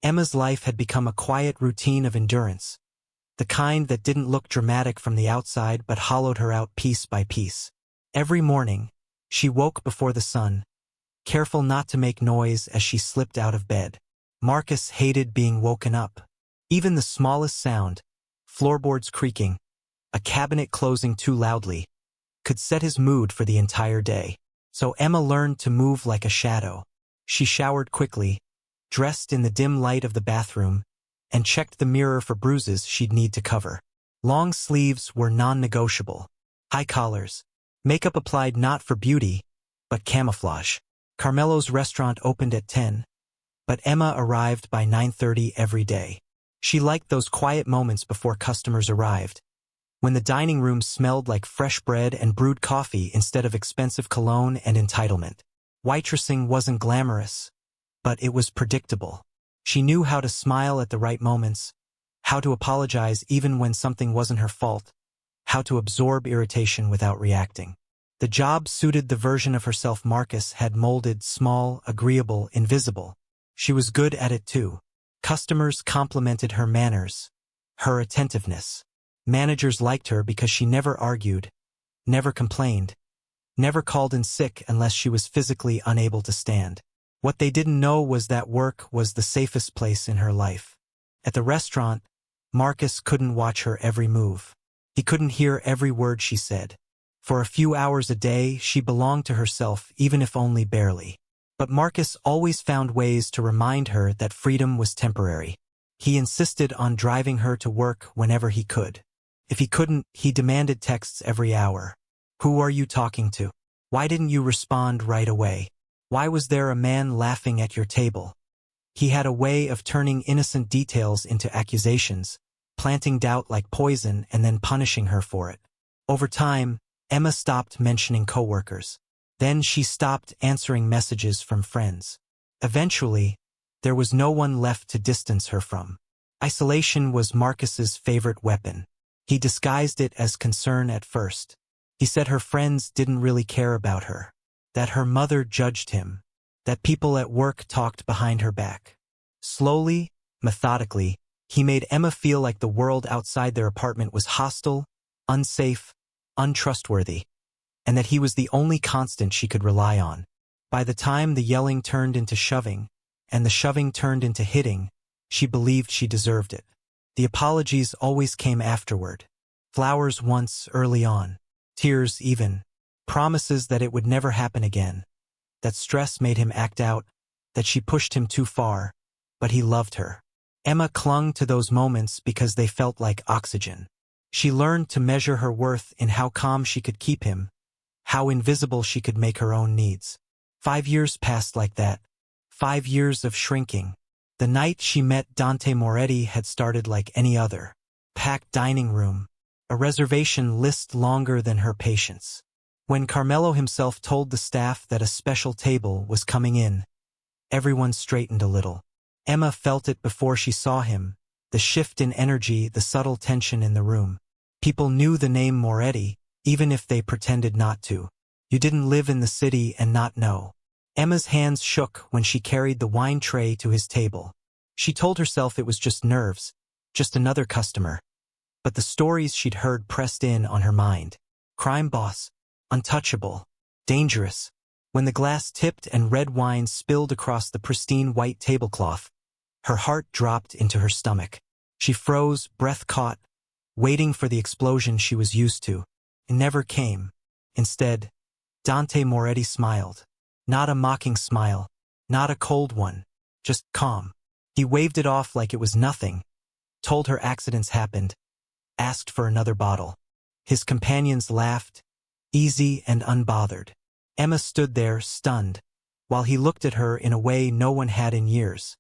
Emma's life had become a quiet routine of endurance, the kind that didn't look dramatic from the outside but hollowed her out piece by piece. Every morning, she woke before the sun, careful not to make noise as she slipped out of bed. Marcus hated being woken up. Even the smallest sound, floorboards creaking, a cabinet closing too loudly, could set his mood for the entire day. So Emma learned to move like a shadow. She showered quickly, dressed in the dim light of the bathroom, and checked the mirror for bruises she'd need to cover. Long sleeves were non-negotiable. High collars. Makeup applied not for beauty, but camouflage. Carmelo's restaurant opened at 10, but Emma arrived by 9:30 every day. She liked those quiet moments before customers arrived, when the dining room smelled like fresh bread and brewed coffee instead of expensive cologne and entitlement. Waitressing wasn't glamorous, but it was predictable. She knew how to smile at the right moments, how to apologize even when something wasn't her fault, how to absorb irritation without reacting. The job suited the version of herself Marcus had molded: small, agreeable, invisible. She was good at it too. Customers complimented her manners, her attentiveness. Managers liked her because she never argued, never complained, never called in sick unless she was physically unable to stand. What they didn't know was that work was the safest place in her life. At the restaurant, Marcus couldn't watch her every move. He couldn't hear every word she said. For a few hours a day, she belonged to herself, even if only barely. But Marcus always found ways to remind her that freedom was temporary. He insisted on driving her to work whenever he could. If he couldn't, he demanded texts every hour. Who are you talking to? Why didn't you respond right away? Why was there a man laughing at your table? He had a way of turning innocent details into accusations, planting doubt like poison and then punishing her for it. Over time, Emma stopped mentioning coworkers. Then she stopped answering messages from friends. Eventually, there was no one left to distance her from. Isolation was Marcus's favorite weapon. He disguised it as concern at first. He said her friends didn't really care about her, that her mother judged him, that people at work talked behind her back. Slowly, methodically, he made Emma feel like the world outside their apartment was hostile, unsafe, untrustworthy, and that he was the only constant she could rely on. By the time the yelling turned into shoving, and the shoving turned into hitting, she believed she deserved it. The apologies always came afterward. Flowers once, early on. Tears even. Promises that it would never happen again. That stress made him act out, that she pushed him too far, but he loved her. Emma clung to those moments because they felt like oxygen. She learned to measure her worth in how calm she could keep him, how invisible she could make her own needs. 5 years passed like that. 5 years of shrinking. The night she met Dante Moretti had started like any other. Packed dining room. A reservation list longer than her patience. When Carmelo himself told the staff that a special table was coming in, everyone straightened a little. Emma felt it before she saw him, the shift in energy, the subtle tension in the room. People knew the name Moretti, even if they pretended not to. You didn't live in the city and not know. Emma's hands shook when she carried the wine tray to his table. She told herself it was just nerves, just another customer. But the stories she'd heard pressed in on her mind. Crime boss, untouchable, dangerous. When the glass tipped and red wine spilled across the pristine white tablecloth, her heart dropped into her stomach. She froze, breath caught, waiting for the explosion she was used to. It never came. Instead, Dante Moretti smiled. Not a mocking smile, not a cold one, just calm. He waved it off like it was nothing, told her accidents happened, asked for another bottle. His companions laughed, easy and unbothered. Emma stood there, stunned, while he looked at her in a way no one had in years.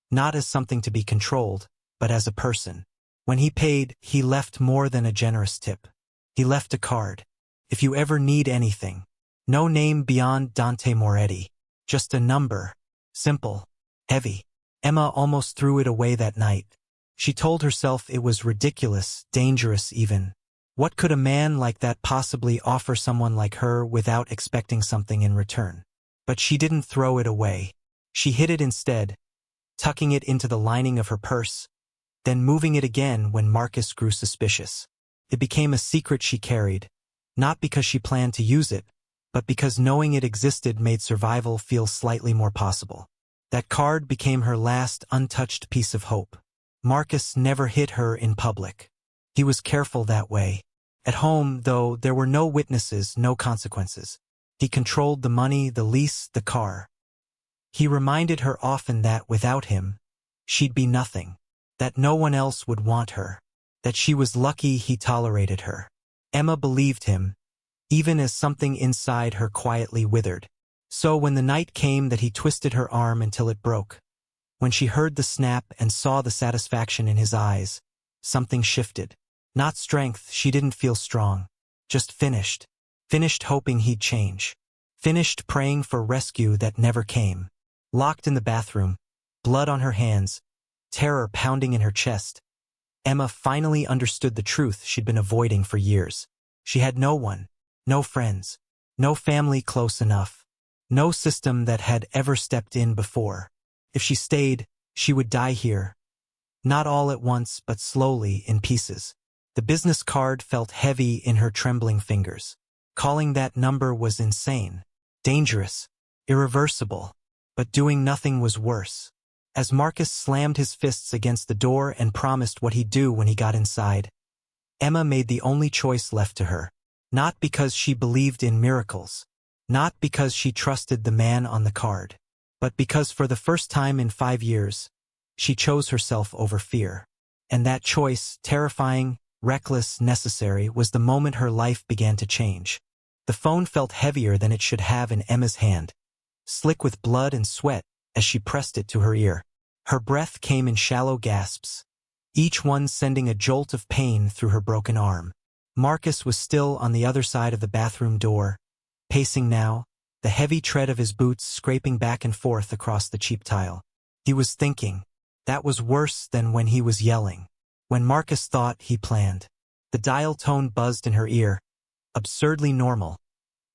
Not as something to be controlled, but as a person. When he paid, he left more than a generous tip. He left a card. If you ever need anything. No name beyond Dante Moretti. Just a number. Simple. Heavy. Emma almost threw it away that night. She told herself it was ridiculous, dangerous even. What could a man like that possibly offer someone like her without expecting something in return? But she didn't throw it away. She hid it instead, tucking it into the lining of her purse, then moving it again when Marcus grew suspicious. It became a secret she carried, not because she planned to use it, but because knowing it existed made survival feel slightly more possible. That card became her last untouched piece of hope. Marcus never hit her in public. He was careful that way. At home, though, there were no witnesses, no consequences. He controlled the money, the lease, the car. He reminded her often that without him, she'd be nothing, that no one else would want her, that she was lucky he tolerated her. Emma believed him, even as something inside her quietly withered. So when the night came that he twisted her arm until it broke, when she heard the snap and saw the satisfaction in his eyes, something shifted. Not strength, she didn't feel strong. Just finished. Finished hoping he'd change. Finished praying for rescue that never came. Locked in the bathroom, blood on her hands, terror pounding in her chest, Emma finally understood the truth she'd been avoiding for years. She had no one, no friends, no family close enough, no system that had ever stepped in before. If she stayed, she would die here. Not all at once, but slowly, in pieces. The business card felt heavy in her trembling fingers. Calling that number was insane, dangerous, irreversible. But doing nothing was worse. As Marcus slammed his fists against the door and promised what he'd do when he got inside, Emma made the only choice left to her. Not because she believed in miracles, not because she trusted the man on the card, but because for the first time in 5 years, she chose herself over fear. And that choice, terrifying, reckless, necessary, was the moment her life began to change. The phone felt heavier than it should have in Emma's hand, slick with blood and sweat as she pressed it to her ear. Her breath came in shallow gasps, each one sending a jolt of pain through her broken arm. Marcus was still on the other side of the bathroom door, pacing now, the heavy tread of his boots scraping back and forth across the cheap tile. He was thinking. That was worse than when he was yelling. When Marcus thought he planned. The dial tone buzzed in her ear, absurdly normal,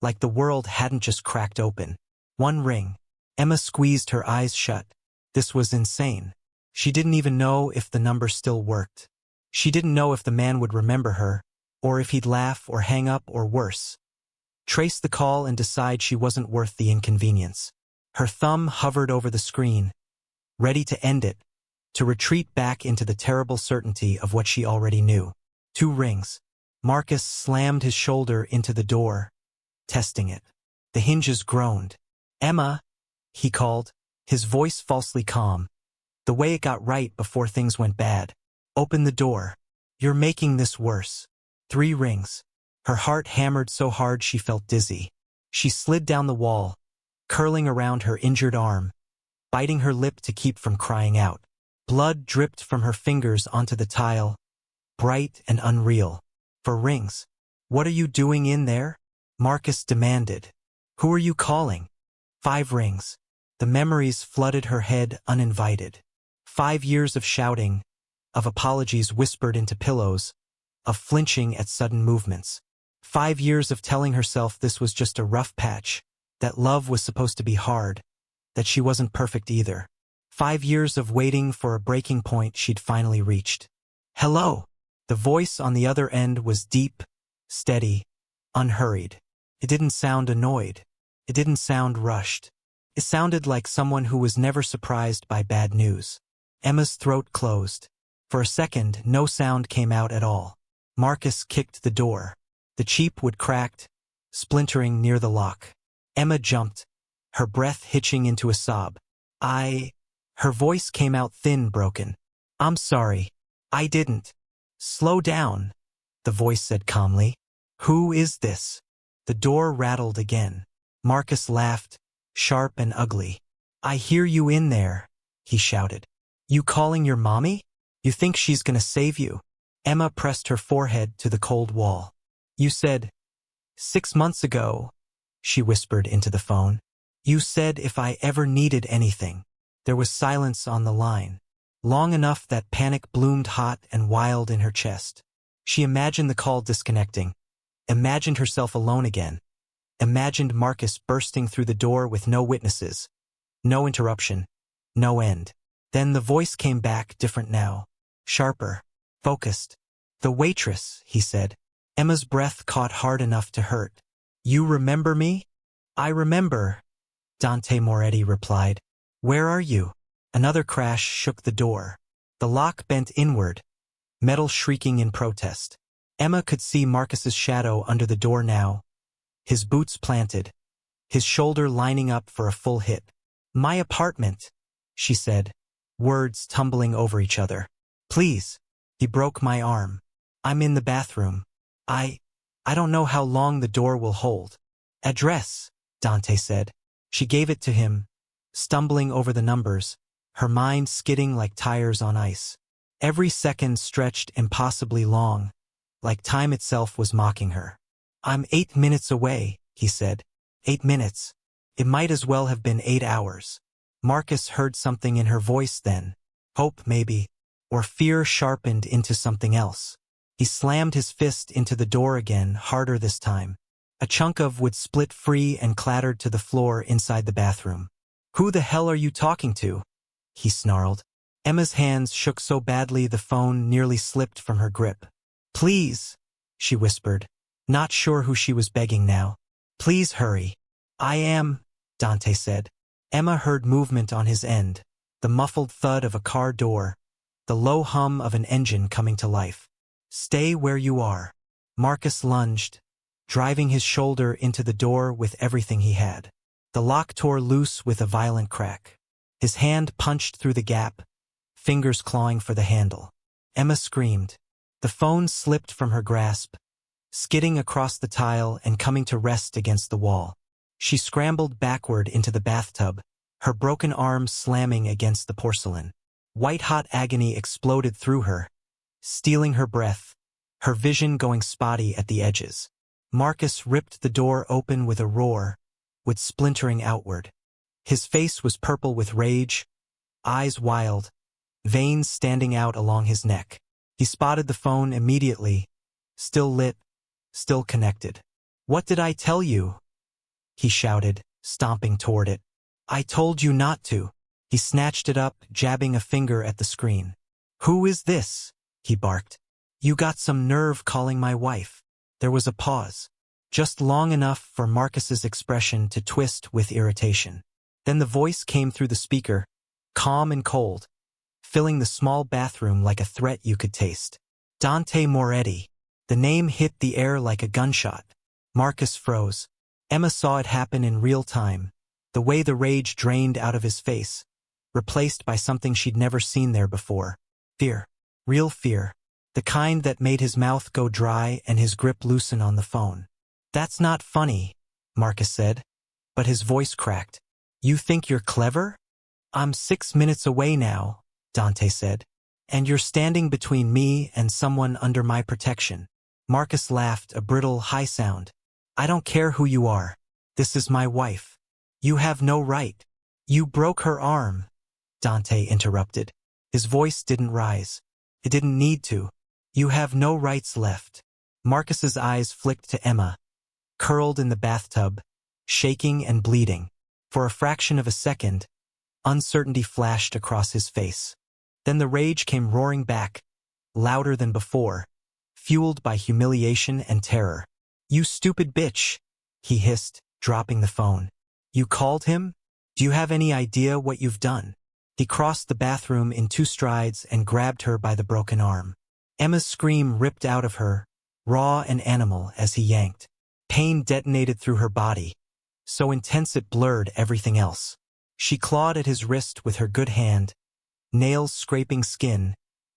like the world hadn't just cracked open. One ring. Emma squeezed her eyes shut. This was insane. She didn't even know if the number still worked. She didn't know if the man would remember her, or if he'd laugh or hang up or worse, trace the call and decide she wasn't worth the inconvenience. Her thumb hovered over the screen, ready to end it, to retreat back into the terrible certainty of what she already knew. 2 rings. Marcus slammed his shoulder into the door, testing it. The hinges groaned. "Emma," he called, his voice falsely calm, the way it got right before things went bad. "Open the door. You're making this worse." 3 rings. Her heart hammered so hard she felt dizzy. She slid down the wall, curling around her injured arm, biting her lip to keep from crying out. Blood dripped from her fingers onto the tile, bright and unreal. 4 rings. "What are you doing in there?" Marcus demanded. "Who are you calling?" 5 rings. The memories flooded her head uninvited. 5 years of shouting, of apologies whispered into pillows, of flinching at sudden movements. 5 years of telling herself this was just a rough patch, that love was supposed to be hard, that she wasn't perfect either. 5 years of waiting for a breaking point she'd finally reached. "Hello." The voice on the other end was deep, steady, unhurried. It didn't sound annoyed. It didn't sound rushed. It sounded like someone who was never surprised by bad news. Emma's throat closed. For a second, no sound came out at all. Marcus kicked the door. The cheap wood cracked, splintering near the lock. Emma jumped, her breath hitching into a sob. Her voice came out thin, broken. "I'm sorry. I didn't." "Slow down," the voice said calmly. "Who is this?" The door rattled again. Marcus laughed, sharp and ugly. "I hear you in there," he shouted. "You calling your mommy? You think she's gonna save you?" Emma pressed her forehead to the cold wall. "You said 6 months ago," she whispered into the phone. "You said if I ever needed anything." There was silence on the line, long enough that panic bloomed hot and wild in her chest. She imagined the call disconnecting, imagined herself alone again, imagined Marcus bursting through the door with no witnesses, no interruption, no end. Then the voice came back, different now. Sharper. Focused. "The waitress," he said. Emma's breath caught hard enough to hurt. "You remember me?" "I remember," Dante Moretti replied. "Where are you?" Another crash shook the door. The lock bent inward, metal shrieking in protest. Emma could see Marcus's shadow under the door now, his boots planted, his shoulder lining up for a full hit. "My apartment," she said, words tumbling over each other. "Please." He broke my arm. "I'm in the bathroom. I don't know how long the door will hold." "Address," Dante said. She gave it to him, stumbling over the numbers, her mind skidding like tires on ice. Every second stretched impossibly long, like time itself was mocking her. "I'm 8 minutes away," he said. 8 minutes. It might as well have been 8 hours. Marcus heard something in her voice then. Hope, maybe, or fear sharpened into something else. He slammed his fist into the door again, harder this time. A chunk of wood split free and clattered to the floor inside the bathroom. "Who the hell are you talking to?" he snarled. Emma's hands shook so badly the phone nearly slipped from her grip. "Please," she whispered, not sure who she was begging now. "Please hurry." "I am," Dante said. Emma heard movement on his end, the muffled thud of a car door, the low hum of an engine coming to life. "Stay where you are." Marcus lunged, driving his shoulder into the door with everything he had. The lock tore loose with a violent crack. His hand punched through the gap, fingers clawing for the handle. Emma screamed. The phone slipped from her grasp, skidding across the tile and coming to rest against the wall. She scrambled backward into the bathtub, her broken arm slamming against the porcelain. White-hot agony exploded through her, stealing her breath, her vision going spotty at the edges. Marcus ripped the door open with a roar, with splintering outward. His face was purple with rage, eyes wild, veins standing out along his neck. He spotted the phone immediately, still lit, still connected. "What did I tell you?" he shouted, stomping toward it. "I told you not to." He snatched it up, jabbing a finger at the screen. "Who is this?" he barked. "You got some nerve calling my wife." There was a pause, just long enough for Marcus's expression to twist with irritation. Then the voice came through the speaker, calm and cold, filling the small bathroom like a threat you could taste. "Dante Moretti." The name hit the air like a gunshot. Marcus froze. Emma saw it happen in real time, the way the rage drained out of his face, replaced by something she'd never seen there before. Fear. Real fear. The kind that made his mouth go dry and his grip loosen on the phone. "That's not funny," Marcus said, but his voice cracked. "You think you're clever?" "I'm 6 minutes away now," Dante said, "and you're standing between me and someone under my protection." Marcus laughed, a brittle, high sound. "I don't care who you are. This is my wife. You have no right." "You broke her arm," Dante interrupted. His voice didn't rise. It didn't need to. "You have no rights left." Marcus's eyes flicked to Emma, curled in the bathtub, shaking and bleeding. For a fraction of a second, uncertainty flashed across his face. Then the rage came roaring back, louder than before, fueled by humiliation and terror. "You stupid bitch," he hissed, dropping the phone. "You called him? Do you have any idea what you've done?" He crossed the bathroom in 2 strides and grabbed her by the broken arm. Emma's scream ripped out of her, raw and animal, as he yanked. Pain detonated through her body, so intense it blurred everything else. She clawed at his wrist with her good hand, nails scraping skin,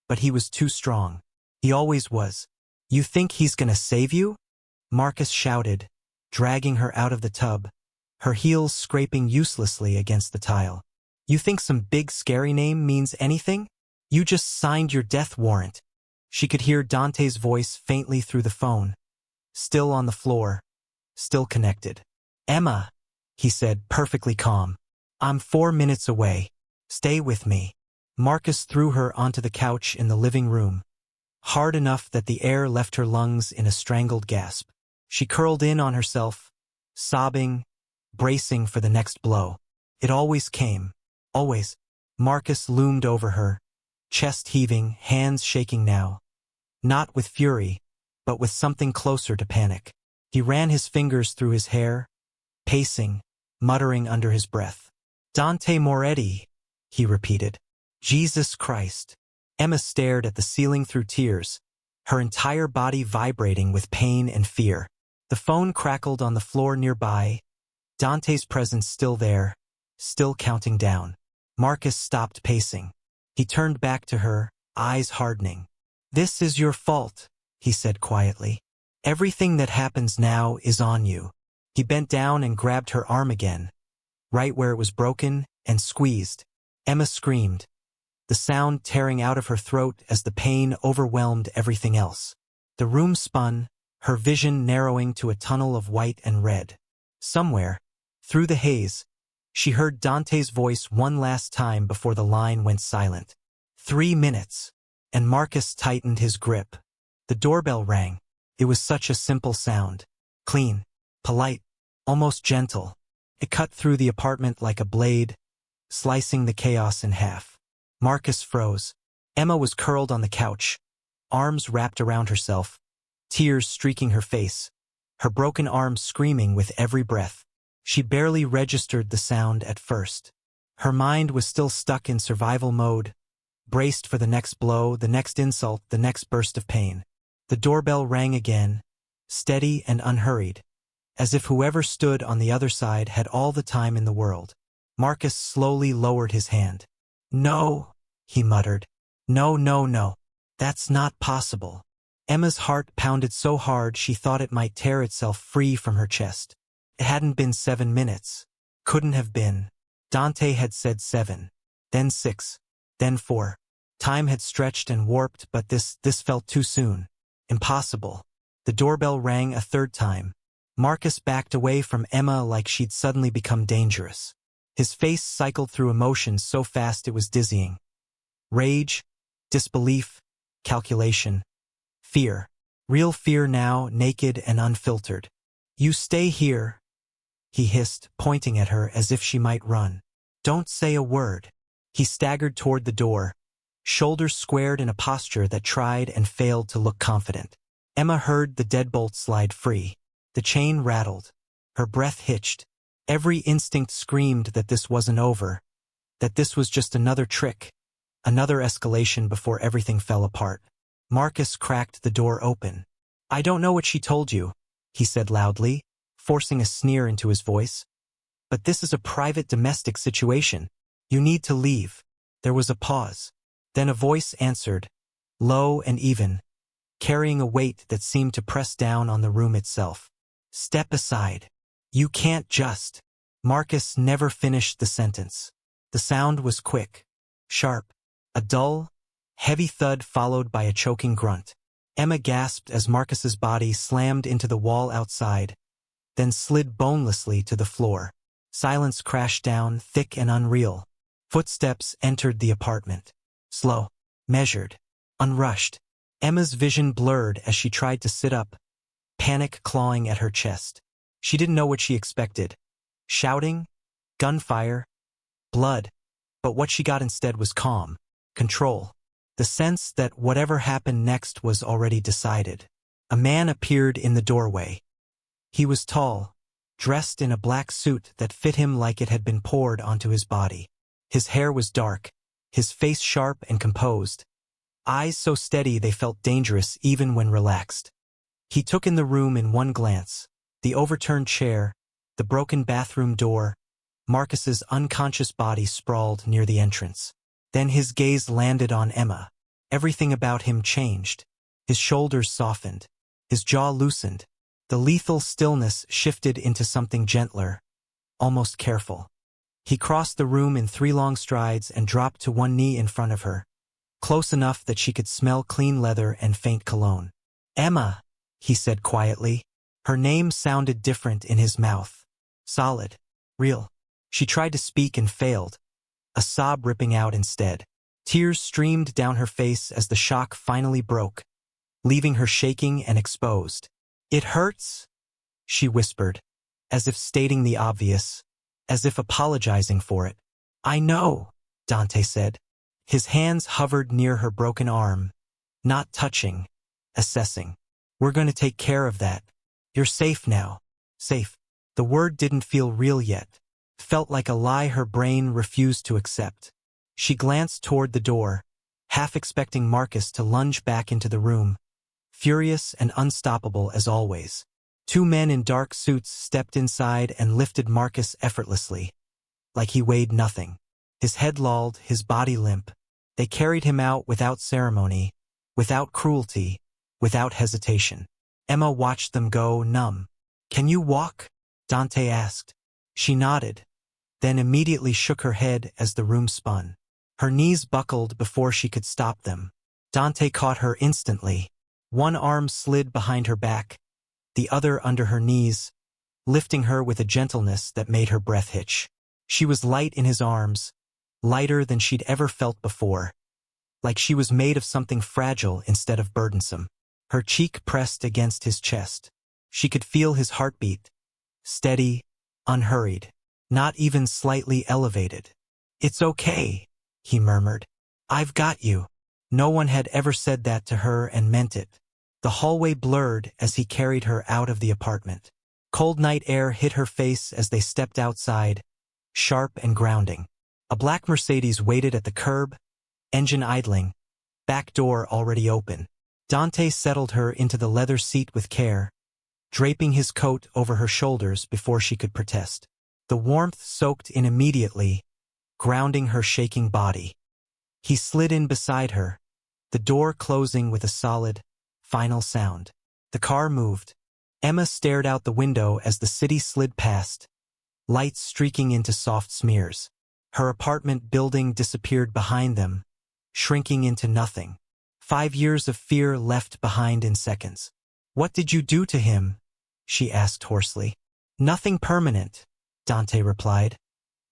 but he was too strong. He always was. "You think he's gonna save you?" Marcus shouted, dragging her out of the tub, her heels scraping uselessly against the tile. "You think some big scary name means anything? You just signed your death warrant." She could hear Dante's voice faintly through the phone, still on the floor, still connected. "Emma," he said, perfectly calm. "I'm 4 minutes away. Stay with me." Marcus threw her onto the couch in the living room, hard enough that the air left her lungs in a strangled gasp. She curled in on herself, sobbing, bracing for the next blow. It always came. Always. Marcus loomed over her, chest heaving, hands shaking now. Not with fury, but with something closer to panic. He ran his fingers through his hair, pacing, muttering under his breath. "Dante Moretti," he repeated. "Jesus Christ." Emma stared at the ceiling through tears, her entire body vibrating with pain and fear. The phone crackled on the floor nearby, Dante's presence still there, still counting down. Marcus stopped pacing. He turned back to her, eyes hardening. "This is your fault," he said quietly. "Everything that happens now is on you." He bent down and grabbed her arm again, right where it was broken, and squeezed. Emma screamed, the sound tearing out of her throat as the pain overwhelmed everything else. The room spun, her vision narrowing to a tunnel of white and red. Somewhere, through the haze, she heard Dante's voice one last time before the line went silent. 3 minutes, and Marcus tightened his grip. The doorbell rang. It was such a simple sound. Clean, polite, almost gentle. It cut through the apartment like a blade, slicing the chaos in half. Marcus froze. Emma was curled on the couch, arms wrapped around herself, tears streaking her face, her broken arms screaming with every breath. She barely registered the sound at first. Her mind was still stuck in survival mode, braced for the next blow, the next insult, the next burst of pain. The doorbell rang again, steady and unhurried, as if whoever stood on the other side had all the time in the world. Marcus slowly lowered his hand. "No," he muttered. "No, no, no. That's not possible." Emma's heart pounded so hard she thought it might tear itself free from her chest. It hadn't been 7 minutes. Couldn't have been. Dante had said 7, then 6, then 4. Time had stretched and warped, but this felt too soon. Impossible. The doorbell rang a third time. Marcus backed away from Emma like she'd suddenly become dangerous. His face cycled through emotions so fast it was dizzying. Rage, disbelief, calculation, fear. Real fear now, naked and unfiltered. "You stay here," he hissed, pointing at her as if she might run. "Don't say a word." He staggered toward the door, shoulders squared in a posture that tried and failed to look confident. Emma heard the deadbolt slide free. The chain rattled. Her breath hitched. Every instinct screamed that this wasn't over, that this was just another trick, another escalation before everything fell apart. Marcus cracked the door open. "I don't know what she told you," he said loudly, forcing a sneer into his voice. "But this is a private domestic situation. You need to leave." There was a pause. Then a voice answered, low and even, carrying a weight that seemed to press down on the room itself. "Step aside. You can't just." Marcus never finished the sentence. The sound was quick, sharp, a dull, heavy thud followed by a choking grunt. Emma gasped as Marcus's body slammed into the wall outside, then slid bonelessly to the floor. Silence crashed down, thick and unreal. Footsteps entered the apartment. Slow, measured, unrushed. Emma's vision blurred as she tried to sit up, panic clawing at her chest. She didn't know what she expected. Shouting, gunfire, blood. But what she got instead was calm, control. The sense that whatever happened next was already decided. A man appeared in the doorway. He was tall, dressed in a black suit that fit him like it had been poured onto his body. His hair was dark, his face sharp and composed, eyes so steady they felt dangerous even when relaxed. He took in the room in one glance, the overturned chair, the broken bathroom door, Marcus's unconscious body sprawled near the entrance. Then his gaze landed on Emma. Everything about him changed. His shoulders softened, his jaw loosened. The lethal stillness shifted into something gentler, almost careful. He crossed the room in 3 long strides and dropped to one knee in front of her, close enough that she could smell clean leather and faint cologne. "Emma," he said quietly. Her name sounded different in his mouth. Solid, real. She tried to speak and failed, a sob ripping out instead. Tears streamed down her face as the shock finally broke, leaving her shaking and exposed. "It hurts," she whispered, as if stating the obvious, as if apologizing for it. "I know." Dante said. His hands hovered near her broken arm, not touching, assessing. We're going to take care of that. You're safe now. Safe. The word didn't feel real yet. Felt like a lie her brain refused to accept. She glanced toward the door, half expecting Marcus to lunge back into the room, furious and unstoppable as always. Two men in dark suits stepped inside and lifted Marcus effortlessly, like he weighed nothing. His head lolled, his body limp. They carried him out without ceremony, without cruelty, without hesitation. Emma watched them go, numb. "Can you walk?" Dante asked. She nodded, then immediately shook her head as the room spun. Her knees buckled before she could stop them. Dante caught her instantly. One arm slid behind her back, the other under her knees, lifting her with a gentleness that made her breath hitch. She was light in his arms, lighter than she'd ever felt before, like she was made of something fragile instead of burdensome. Her cheek pressed against his chest. She could feel his heartbeat, steady, unhurried, not even slightly elevated. "It's okay," he murmured. "I've got you." No one had ever said that to her and meant it. The hallway blurred as he carried her out of the apartment. Cold night air hit her face as they stepped outside, sharp and grounding. A black Mercedes waited at the curb, engine idling, back door already open. Dante settled her into the leather seat with care, draping his coat over her shoulders before she could protest. The warmth soaked in immediately, grounding her shaking body. He slid in beside her, the door closing with a solid, final sound. The car moved. Emma stared out the window as the city slid past, lights streaking into soft smears. Her apartment building disappeared behind them, shrinking into nothing. 5 years of fear left behind in seconds. "What did you do to him?" she asked hoarsely. "Nothing permanent," Dante replied,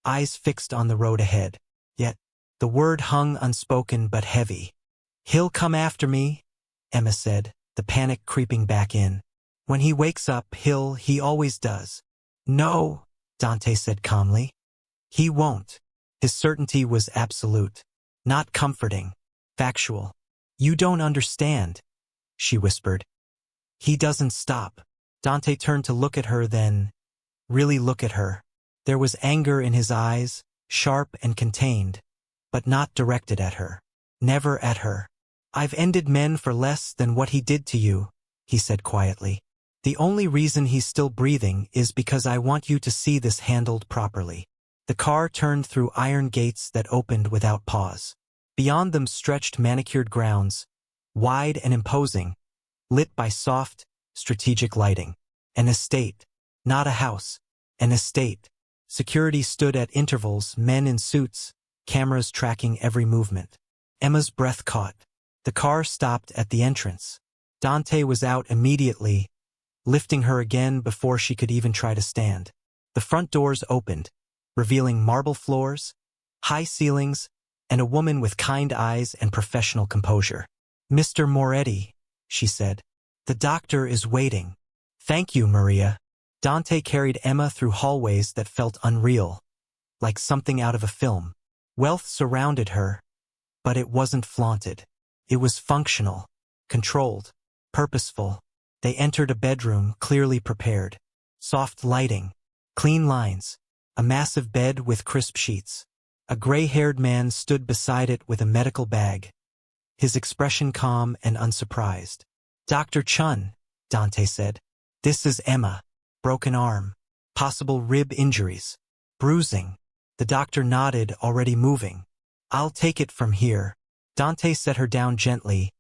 eyes fixed on the road ahead. Yet, the word hung unspoken but heavy. "He'll come after me," Emma said, the panic creeping back in. "When he wakes up, he always does." "No," Dante said calmly. "He won't." His certainty was absolute, not comforting, factual. "You don't understand," she whispered. "He doesn't stop." Dante turned to look at her then, really look at her. There was anger in his eyes, sharp and contained, but not directed at her. Never at her. "I've ended men for less than what he did to you," he said quietly. "The only reason he's still breathing is because I want you to see this handled properly." The car turned through iron gates that opened without pause. Beyond them stretched manicured grounds, wide and imposing, lit by soft, strategic lighting. An estate, not a house, an estate. Security stood at intervals, men in suits, cameras tracking every movement. Emma's breath caught. The car stopped at the entrance. Dante was out immediately, lifting her again before she could even try to stand. The front doors opened, revealing marble floors, high ceilings, and a woman with kind eyes and professional composure. "Mr. Moretti," she said. "The doctor is waiting." "Thank you, Maria." Dante carried Emma through hallways that felt unreal, like something out of a film. Wealth surrounded her, but it wasn't flaunted. It was functional, controlled, purposeful. They entered a bedroom clearly prepared. Soft lighting, clean lines, a massive bed with crisp sheets. A gray-haired man stood beside it with a medical bag, his expression calm and unsurprised. "Dr. Chun," Dante said. "This is Emma. Broken arm. Possible rib injuries. Bruising." The doctor nodded, already moving. "I'll take it from here." Dante set her down gently,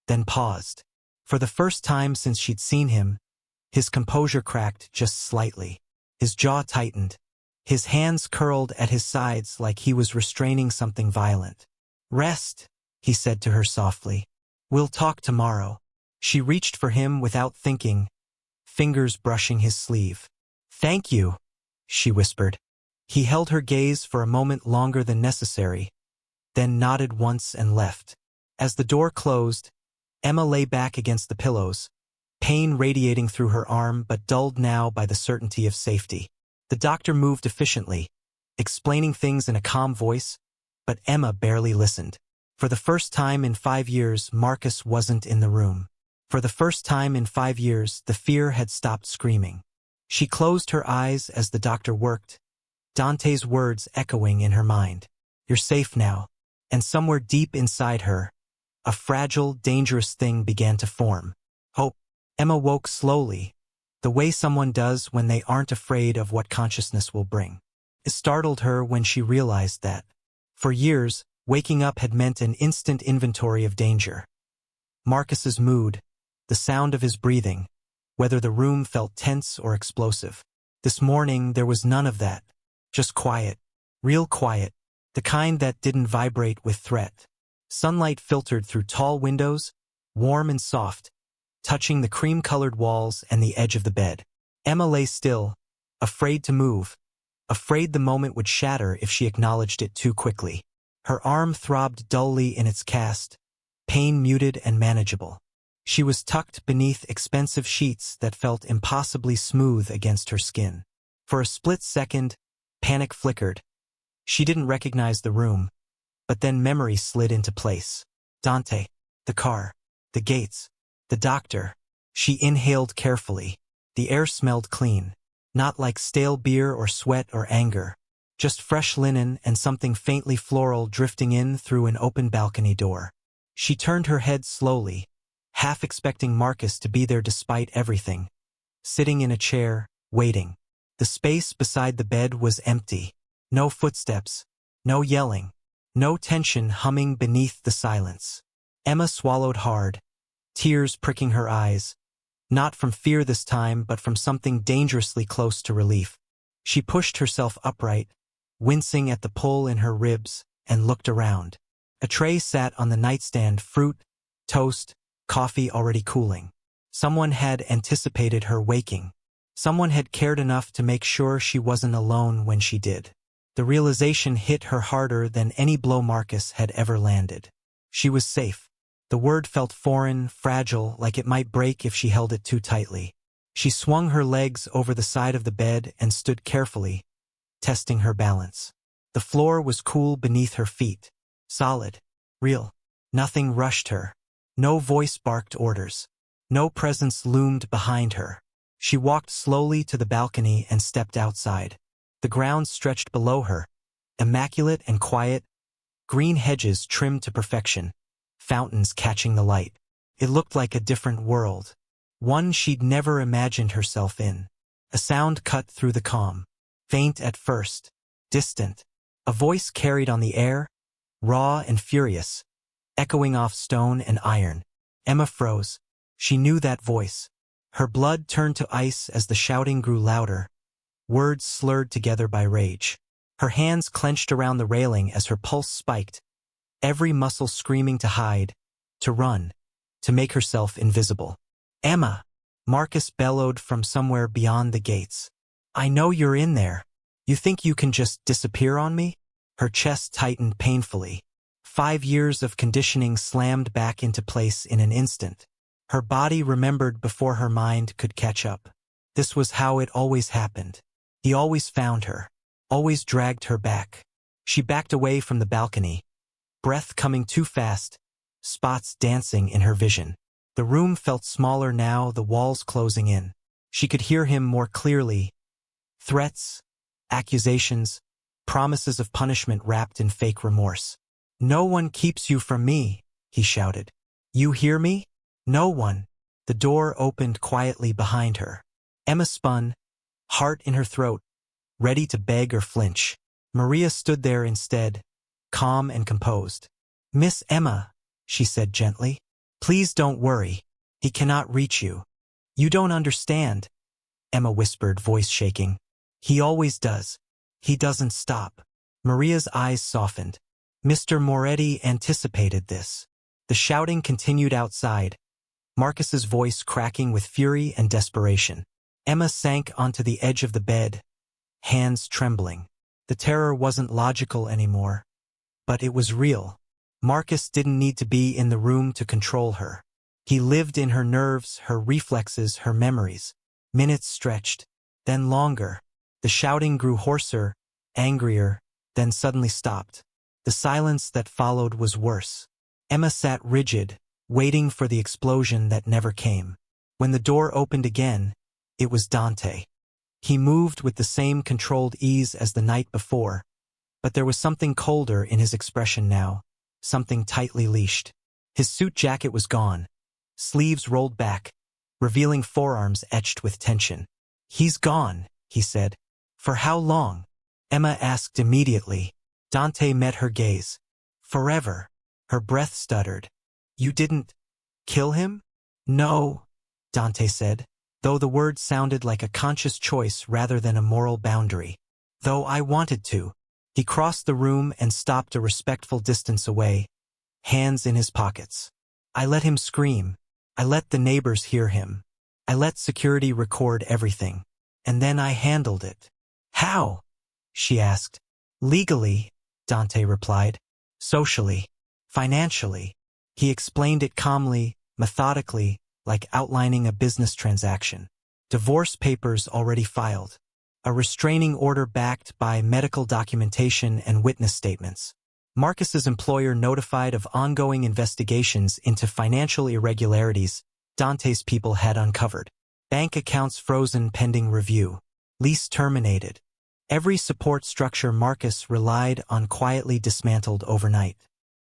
then paused. For the first time since she'd seen him, his composure cracked just slightly. His jaw tightened. His hands curled at his sides like he was restraining something violent. "Rest," he said to her softly. "We'll talk tomorrow." She reached for him without thinking, fingers brushing his sleeve. "Thank you," she whispered. He held her gaze for a moment longer than necessary, then nodded once and left. As the door closed, Emma lay back against the pillows, pain radiating through her arm but dulled now by the certainty of safety. The doctor moved efficiently, explaining things in a calm voice, But Emma barely listened. For the first time in 5 years, Marcus wasn't in the room. For the first time in 5 years, the fear had stopped screaming. She closed her eyes as the doctor worked, Dante's words echoing in her mind. "You're safe now." And somewhere deep inside her, a fragile, dangerous thing began to form. Hope. Emma woke slowly, the way someone does when they aren't afraid of what consciousness will bring. It startled her when she realized that, for years, waking up had meant an instant inventory of danger. Marcus's mood, the sound of his breathing, whether the room felt tense or explosive. This morning there was none of that. Just quiet. Real quiet. The kind that didn't vibrate with threat. Sunlight filtered through tall windows, warm and soft, touching the cream-colored walls and the edge of the bed. Emma lay still, afraid to move, afraid the moment would shatter if she acknowledged it too quickly. Her arm throbbed dully in its cast, pain muted and manageable. She was tucked beneath expensive sheets that felt impossibly smooth against her skin. For a split second, panic flickered. She didn't recognize the room, but then memory slid into place. Dante, the car, the gates, the doctor. She inhaled carefully. The air smelled clean, not like stale beer or sweat or anger, just fresh linen and something faintly floral drifting in through an open balcony door. She turned her head slowly, half expecting Marcus to be there despite everything. Sitting in a chair, waiting. The space beside the bed was empty. No footsteps, no yelling, no tension humming beneath the silence. Emma swallowed hard, tears pricking her eyes, not from fear this time but from something dangerously close to relief. She pushed herself upright, wincing at the pull in her ribs, and looked around. A tray sat on the nightstand, fruit, toast, coffee already cooling. Someone had anticipated her waking. Someone had cared enough to make sure she wasn't alone when she did. The realization hit her harder than any blow Marcus had ever landed. She was safe. The word felt foreign, fragile, like it might break if she held it too tightly. She swung her legs over the side of the bed and stood carefully, testing her balance. The floor was cool beneath her feet. Solid. Real. Nothing rushed her. No voice barked orders. No presence loomed behind her. She walked slowly to the balcony and stepped outside. The ground stretched below her, immaculate and quiet, green hedges trimmed to perfection, fountains catching the light. It looked like a different world, one she'd never imagined herself in. A sound cut through the calm, faint at first, distant. A voice carried on the air, raw and furious, echoing off stone and iron. Emma froze. She knew that voice. Her blood turned to ice as the shouting grew louder, words slurred together by rage. Her hands clenched around the railing as her pulse spiked, every muscle screaming to hide, to run, to make herself invisible. "Emma!" Marcus bellowed from somewhere beyond the gates. "I know you're in there. You think you can just disappear on me?" Her chest tightened painfully. 5 years of conditioning slammed back into place in an instant. Her body remembered before her mind could catch up. This was how it always happened. He always found her, always dragged her back. She backed away from the balcony, breath coming too fast, spots dancing in her vision. The room felt smaller now, the walls closing in. She could hear him more clearly. Threats, accusations, promises of punishment wrapped in fake remorse. "No one keeps you from me," he shouted. "You hear me? No one." The door opened quietly behind her. Emma spun, heart in her throat, ready to beg or flinch. Maria stood there instead, calm and composed. "Miss Emma," she said gently, "please don't worry. He cannot reach you." "You don't understand," Emma whispered, voice shaking. "He always does. He doesn't stop." Maria's eyes softened. Mr. Moretti anticipated this. The shouting continued outside, Marcus's voice cracking with fury and desperation. Emma sank onto the edge of the bed, hands trembling. The terror wasn't logical anymore, but it was real. Marcus didn't need to be in the room to control her. He lived in her nerves, her reflexes, her memories. Minutes stretched, then longer. The shouting grew hoarser, angrier, then suddenly stopped. The silence that followed was worse. Emma sat rigid, waiting for the explosion that never came. When the door opened again, it was Dante. He moved with the same controlled ease as the night before, but there was something colder in his expression now, something tightly leashed. His suit jacket was gone, sleeves rolled back, revealing forearms etched with tension. "He's gone," he said. "For how long?" Emma asked immediately. Dante met her gaze. "Forever." Her breath stuttered. "You didn't kill him?" "No," Dante said, though the word sounded like a conscious choice rather than a moral boundary. "Though I wanted to." He crossed the room and stopped a respectful distance away, hands in his pockets. "I let him scream. I let the neighbors hear him. I let security record everything. And then I handled it." "How?" she asked. "Legally," Dante replied. "Socially. Financially." He explained it calmly, methodically, like outlining a business transaction. Divorce papers already filed. A restraining order backed by medical documentation and witness statements. Marcus's employer notified of ongoing investigations into financial irregularities Dante's people had uncovered. Bank accounts frozen pending review. Lease terminated. Every support structure Marcus relied on quietly dismantled overnight.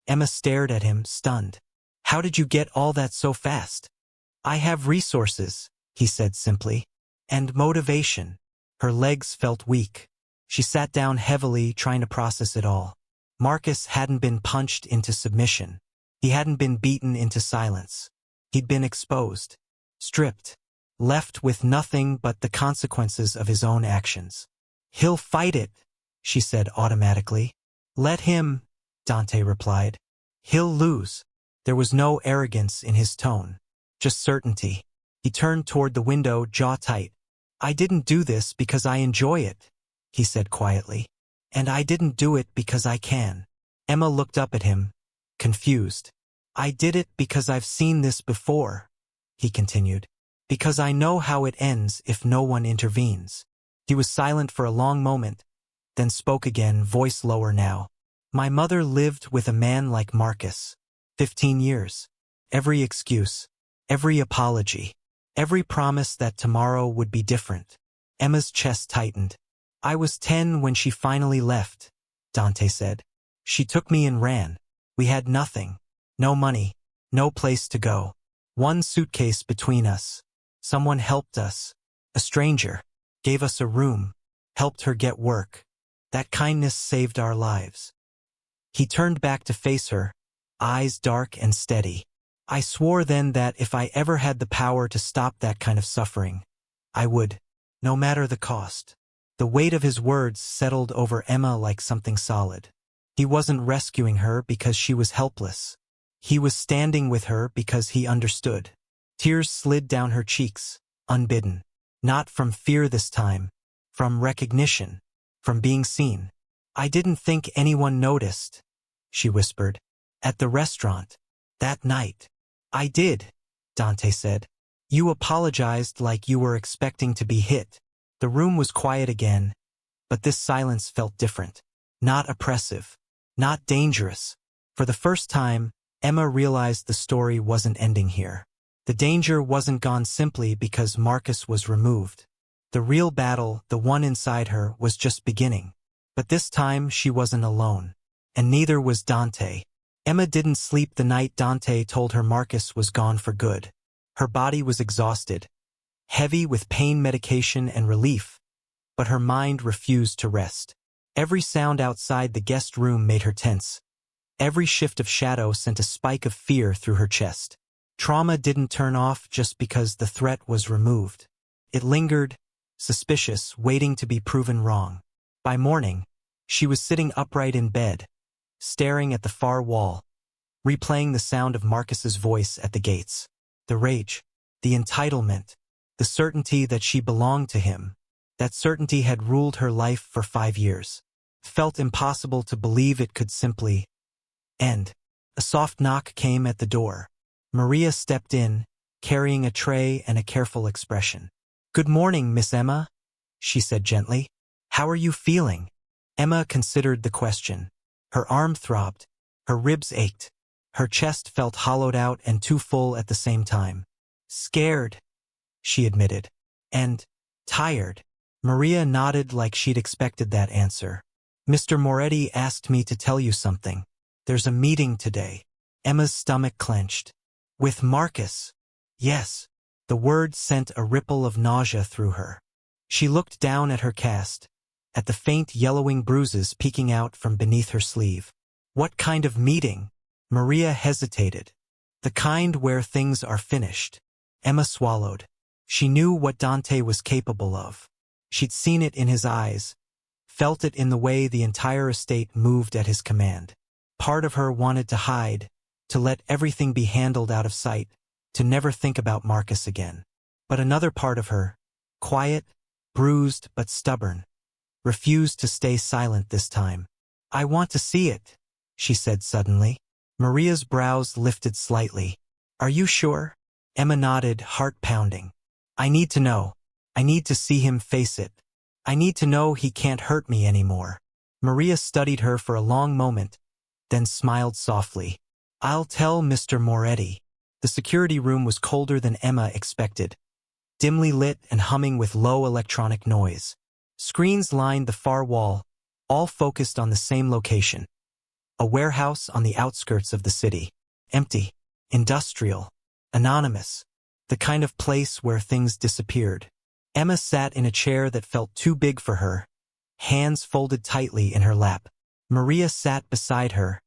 Emma stared at him, stunned. "How did you get all that so fast?" "I have resources," he said simply. "And motivation." Her legs felt weak. She sat down heavily, trying to process it all. Marcus hadn't been punched into submission. He hadn't been beaten into silence. He'd been exposed, stripped, left with nothing but the consequences of his own actions. "He'll fight it," she said automatically. "Let him," Dante replied. "He'll lose." There was no arrogance in his tone, just certainty. He turned toward the window, jaw tight. "I didn't do this because I enjoy it," he said quietly. "And I didn't do it because I can." Emma looked up at him, confused. "I did it because I've seen this before," he continued. "Because I know how it ends if no one intervenes." He was silent for a long moment, then spoke again, voice lower now. "My mother lived with a man like Marcus. 15 years. Every excuse, every apology, every promise that tomorrow would be different." Emma's chest tightened. "I was 10 when she finally left," Dante said. "She took me and ran. We had nothing. No money. No place to go. One suitcase between us. Someone helped us. A stranger. Gave us a room. Helped her get work. That kindness saved our lives." He turned back to face her, eyes dark and steady. "I swore then that if I ever had the power to stop that kind of suffering, I would, no matter the cost." The weight of his words settled over Emma like something solid. He wasn't rescuing her because she was helpless. He was standing with her because he understood. Tears slid down her cheeks, unbidden. Not from fear this time, from recognition, from being seen. "I didn't think anyone noticed," she whispered. "At the restaurant. That night." "I did," Dante said. "You apologized like you were expecting to be hit." The room was quiet again, but this silence felt different. Not oppressive. Not dangerous. For the first time, Emma realized the story wasn't ending here. The danger wasn't gone simply because Marcus was removed. The real battle, the one inside her, was just beginning. But this time she wasn't alone. And neither was Dante. Emma didn't sleep the night Dante told her Marcus was gone for good. Her body was exhausted, heavy with pain medication and relief, but her mind refused to rest. Every sound outside the guest room made her tense. Every shift of shadow sent a spike of fear through her chest. Trauma didn't turn off just because the threat was removed. It lingered, suspicious, waiting to be proven wrong. By morning, she was sitting upright in bed, staring at the far wall, replaying the sound of Marcus's voice at the gates. The rage, the entitlement, the certainty that she belonged to him. That certainty had ruled her life for 5 years. Felt impossible to believe it could simply end. A soft knock came at the door. Maria stepped in, carrying a tray and a careful expression. "Good morning, Miss Emma," she said gently. "How are you feeling?" Emma considered the question. Her arm throbbed. Her ribs ached. Her chest felt hollowed out and too full at the same time. Scared, she admitted. And tired. Maria nodded like she'd expected that answer. Mr. Moretti asked me to tell you something. There's a meeting today. Emma's stomach clenched. With Marcus. Yes. The word sent a ripple of nausea through her. She looked down at her cast, at the faint yellowing bruises peeking out from beneath her sleeve. What kind of meeting? Maria hesitated. The kind where things are finished. Emma swallowed. She knew what Dante was capable of. She'd seen it in his eyes, felt it in the way the entire estate moved at his command. Part of her wanted to hide, to let everything be handled out of sight, to never think about Marcus again. But another part of her, quiet, bruised but stubborn, refused to stay silent this time. I want to see it, she said suddenly. Maria's brows lifted slightly. Are you sure? Emma nodded, heart pounding. I need to know. I need to see him face it. I need to know he can't hurt me anymore. Maria studied her for a long moment, then smiled softly. I'll tell Mr. Moretti. The security room was colder than Emma expected, dimly lit and humming with low electronic noise. Screens lined the far wall, all focused on the same location. A warehouse on the outskirts of the city. Empty, industrial, anonymous, the kind of place where things disappeared. Emma sat in a chair that felt too big for her, hands folded tightly in her lap. Maria sat beside her,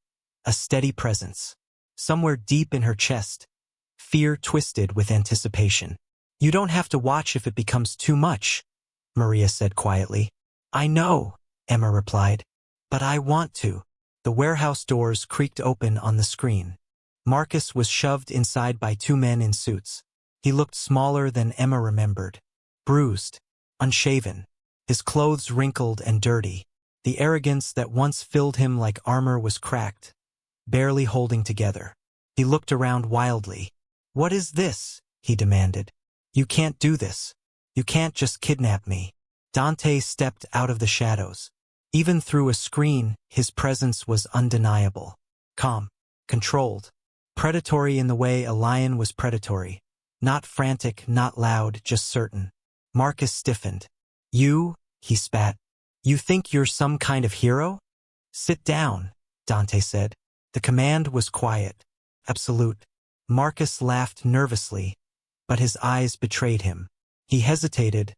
a steady presence. Somewhere deep in her chest, fear twisted with anticipation. You don't have to watch if it becomes too much, Maria said quietly. I know, Emma replied, but I want to. The warehouse doors creaked open on the screen. Marcus was shoved inside by two men in suits. He looked smaller than Emma remembered. Bruised, unshaven, his clothes wrinkled and dirty. The arrogance that once filled him like armor was cracked, barely holding together. He looked around wildly. What is this? He demanded. You can't do this. You can't just kidnap me. Dante stepped out of the shadows. Even through a screen, his presence was undeniable. Calm, controlled, predatory in the way a lion was predatory. Not frantic, not loud, just certain. Marcus stiffened. You, he spat. You think you're some kind of hero? Sit down, Dante said. The command was quiet, absolute. Marcus laughed nervously, but his eyes betrayed him. He hesitated,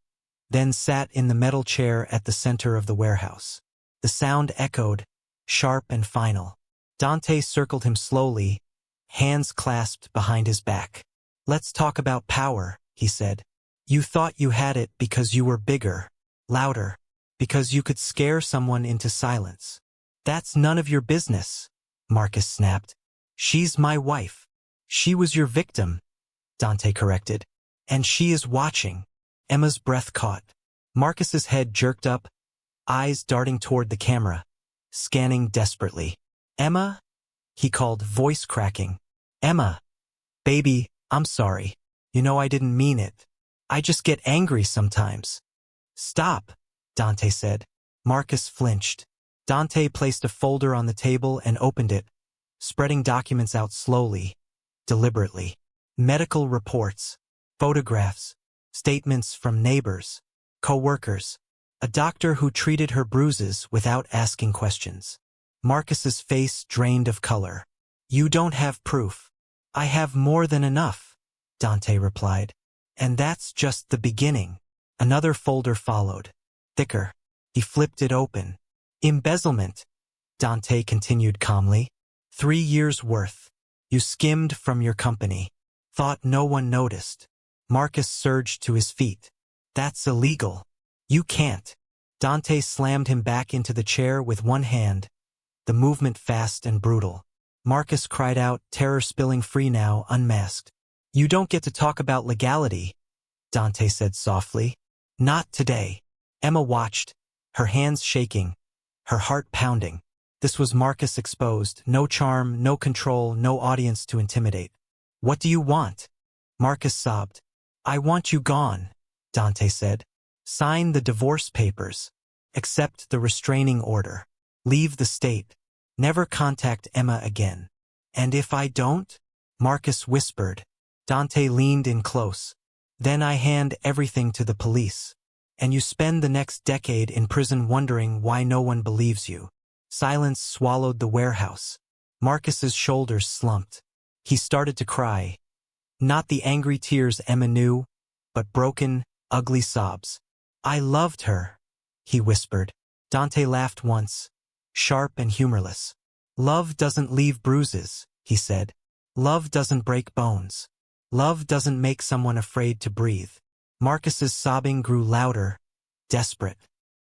then sat in the metal chair at the center of the warehouse. The sound echoed, sharp and final. Dante circled him slowly, hands clasped behind his back. Let's talk about power, he said. You thought you had it because you were bigger, louder, because you could scare someone into silence. That's none of your business, Marcus snapped. She's my wife. She was your victim, Dante corrected. And she is watching. Emma's breath caught. Marcus's head jerked up, eyes darting toward the camera, scanning desperately. Emma? He called, voice cracking. Emma. Baby, I'm sorry. You know I didn't mean it. I just get angry sometimes. Stop, Dante said. Marcus flinched. Dante placed a folder on the table and opened it, spreading documents out slowly, deliberately. Medical reports, photographs, statements from neighbors, co-workers, a doctor who treated her bruises without asking questions. Marcus's face drained of color. You don't have proof. I have more than enough, Dante replied. And that's just the beginning. Another folder followed. Thicker. He flipped it open. Embezzlement, Dante continued calmly. 3 years' worth. You skimmed from your company. Thought no one noticed. Marcus surged to his feet. That's illegal. You can't. Dante slammed him back into the chair with one hand, the movement fast and brutal. Marcus cried out, terror spilling free now, unmasked. You don't get to talk about legality, Dante said softly. Not today. Emma watched, her hands shaking, her heart pounding. This was Marcus exposed, no charm, no control, no audience to intimidate. What do you want? Marcus sobbed. I want you gone, Dante said. Sign the divorce papers. Accept the restraining order. Leave the state. Never contact Emma again. And if I don't? Marcus whispered. Dante leaned in close. Then I hand everything to the police. And you spend the next decade in prison wondering why no one believes you. Silence swallowed the warehouse. Marcus's shoulders slumped. He started to cry. Not the angry tears Emma knew, but broken, ugly sobs. I loved her, he whispered. Dante laughed once, sharp and humorless. Love doesn't leave bruises, he said. Love doesn't break bones. Love doesn't make someone afraid to breathe. Marcus's sobbing grew louder, desperate.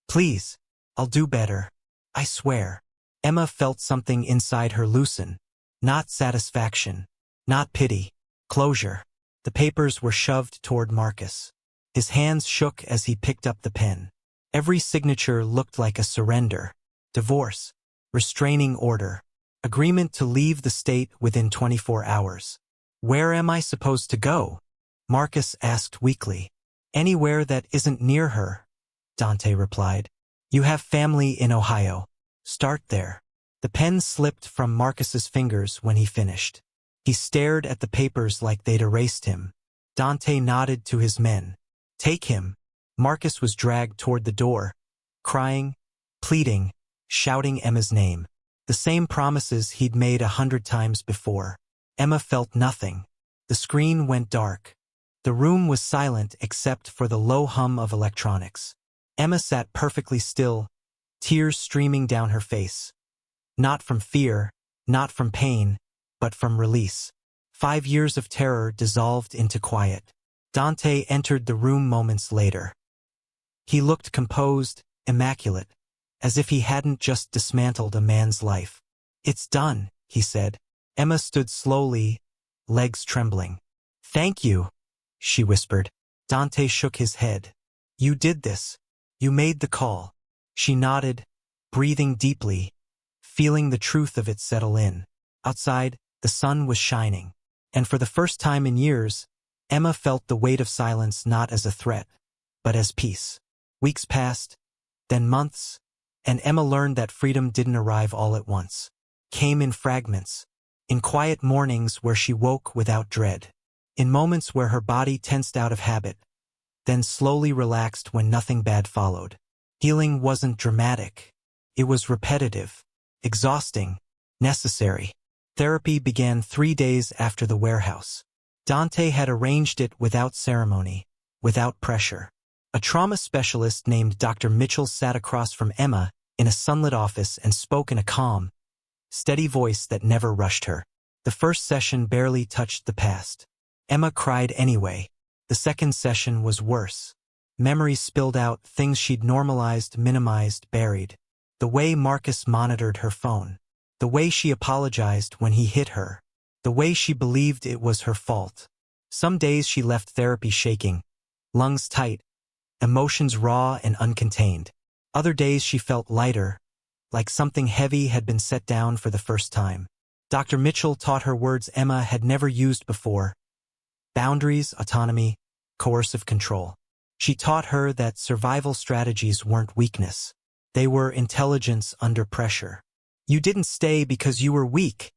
Please, I'll do better. I swear. Emma felt something inside her loosen. Not satisfaction. Not pity. Closure. The papers were shoved toward Marcus. His hands shook as he picked up the pen. Every signature looked like a surrender. Divorce. Restraining order. Agreement to leave the state within 24 hours. Where am I supposed to go? Marcus asked weakly. Anywhere that isn't near her, Dante replied. You have family in Ohio. Start there. The pen slipped from Marcus's fingers when he finished. He stared at the papers like they'd erased him. Dante nodded to his men. Take him. Marcus was dragged toward the door, crying, pleading, shouting Emma's name. The same promises he'd made 100 times before. Emma felt nothing. The screen went dark. The room was silent except for the low hum of electronics. Emma sat perfectly still, tears streaming down her face. Not from fear, not from pain, but from release. 5 years of terror dissolved into quiet. Dante entered the room moments later. He looked composed, immaculate, as if he hadn't just dismantled a man's life. It's done, he said. Emma stood slowly, legs trembling. Thank you, she whispered. Dante shook his head. You did this. You made the call. She nodded, breathing deeply, feeling the truth of it settle in. Outside, the sun was shining. And for the first time in years, Emma felt the weight of silence not as a threat, but as peace. Weeks passed, then months, and Emma learned that freedom didn't arrive all at once. Came in fragments, in quiet mornings where she woke without dread, in moments where her body tensed out of habit, then slowly relaxed when nothing bad followed. Healing wasn't dramatic. It was repetitive, exhausting, necessary. Therapy began 3 days after the warehouse. Dante had arranged it without ceremony, without pressure. A trauma specialist named Dr. Mitchell sat across from Emma in a sunlit office and spoke in a calm, steady voice that never rushed her. The first session barely touched the past. Emma cried anyway. The second session was worse. Memories spilled out, things she'd normalized, minimized, buried. The way Marcus monitored her phone. The way she apologized when he hit her. The way she believed it was her fault. Some days she left therapy shaking, lungs tight, emotions raw and uncontained. Other days she felt lighter, like something heavy had been set down for the first time. Dr. Mitchell taught her words Emma had never used before. Boundaries, autonomy, coercive control. She taught her that survival strategies weren't weakness. They were intelligence under pressure. You didn't stay because you were weak,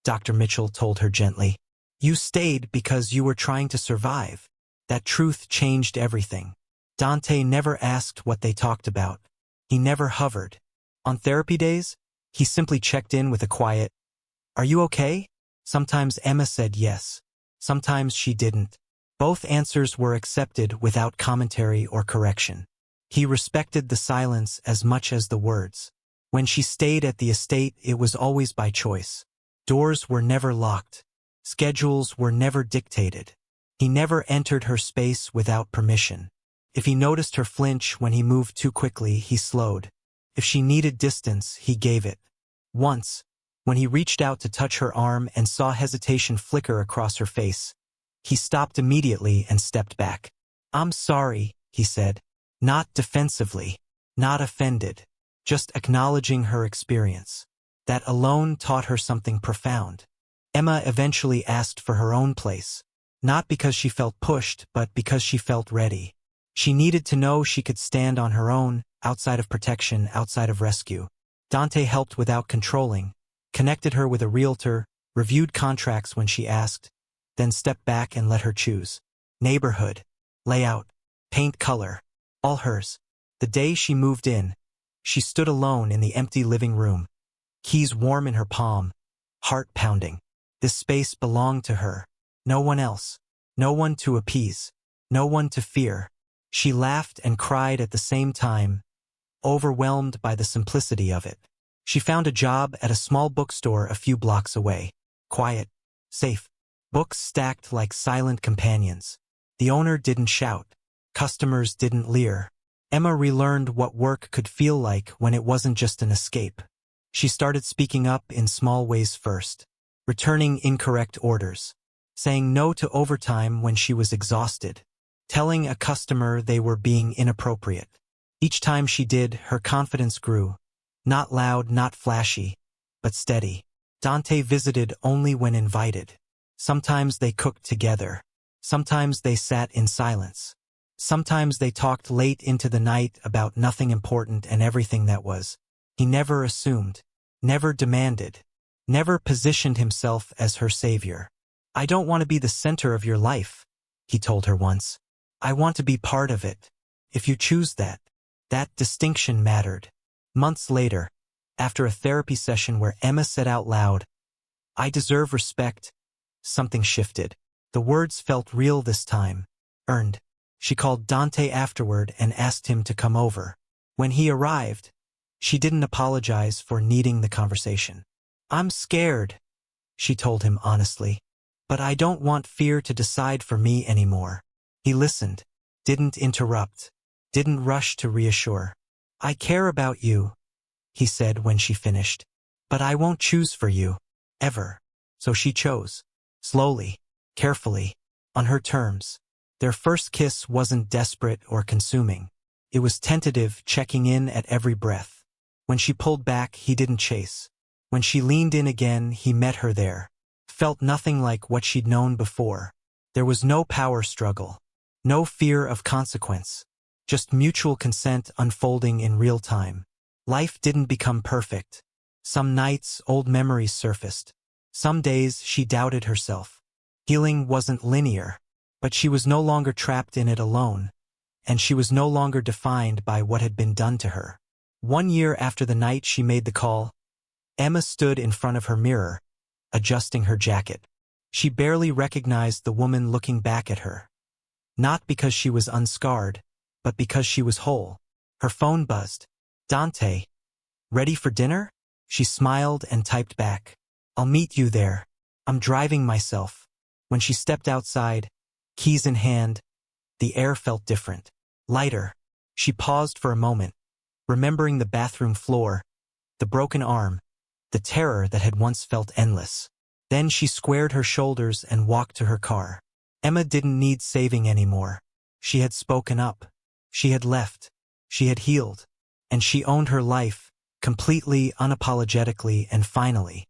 Dr. Mitchell told her gently. You stayed because you were trying to survive. That truth changed everything. Dante never asked what they talked about. He never hovered. On therapy days, he simply checked in with a quiet, "Are you okay?" Sometimes Emma said yes. Sometimes she didn't. Both answers were accepted without commentary or correction. He respected the silence as much as the words. When she stayed at the estate, it was always by choice. Doors were never locked. Schedules were never dictated. He never entered her space without permission. If he noticed her flinch when he moved too quickly, he slowed. If she needed distance, he gave it. Once, when he reached out to touch her arm and saw hesitation flicker across her face, he stopped immediately and stepped back. "I'm sorry," he said. Not defensively, not offended, just acknowledging her experience. That alone taught her something profound. Emma eventually asked for her own place, not because she felt pushed, but because she felt ready. She needed to know she could stand on her own, outside of protection, outside of rescue. Dante helped without controlling, connected her with a realtor, reviewed contracts when she asked, then stepped back and let her choose. Neighborhood, layout, paint color, all hers. The day she moved in, she stood alone in the empty living room, keys warm in her palm, heart pounding. This space belonged to her. No one else. No one to appease. No one to fear. She laughed and cried at the same time, overwhelmed by the simplicity of it. She found a job at a small bookstore a few blocks away. Quiet, safe, books stacked like silent companions. The owner didn't shout. Customers didn't leer. Emma relearned what work could feel like when it wasn't just an escape. She started speaking up in small ways first, returning incorrect orders, saying no to overtime when she was exhausted, telling a customer they were being inappropriate. Each time she did, her confidence grew. Not loud, not flashy, but steady. Dante visited only when invited. Sometimes they cooked together. Sometimes they sat in silence. Sometimes they talked late into the night about nothing important and everything that was. He never assumed, never demanded, never positioned himself as her savior. "I don't want to be the center of your life," he told her once. "I want to be part of it. If you choose that." That distinction mattered. Months later, after a therapy session where Emma said out loud, "I deserve respect," something shifted. The words felt real this time, earned. She called Dante afterward and asked him to come over. When he arrived, she didn't apologize for needing the conversation. "I'm scared," she told him honestly, "but I don't want fear to decide for me anymore." He listened, didn't interrupt, didn't rush to reassure. "I care about you," he said when she finished, "but I won't choose for you, ever." So she chose, slowly, carefully, on her terms. Their first kiss wasn't desperate or consuming. It was tentative, checking in at every breath. When she pulled back, he didn't chase. When she leaned in again, he met her there. Felt nothing like what she'd known before. There was no power struggle, no fear of consequence, just mutual consent unfolding in real time. Life didn't become perfect. Some nights, old memories surfaced. Some days, she doubted herself. Healing wasn't linear, but she was no longer trapped in it alone, and she was no longer defined by what had been done to her. 1 year after the night she made the call, Emma stood in front of her mirror, adjusting her jacket. She barely recognized the woman looking back at her. Not because she was unscarred, but because she was whole. Her phone buzzed. "Dante, ready for dinner?" She smiled and typed back, "I'll meet you there. I'm driving myself." When she stepped outside, keys in hand, the air felt different, lighter. She paused for a moment, remembering the bathroom floor, the broken arm, the terror that had once felt endless. Then she squared her shoulders and walked to her car. Emma didn't need saving anymore. She had spoken up. She had left. She had healed. And she owned her life, completely, unapologetically, and finally.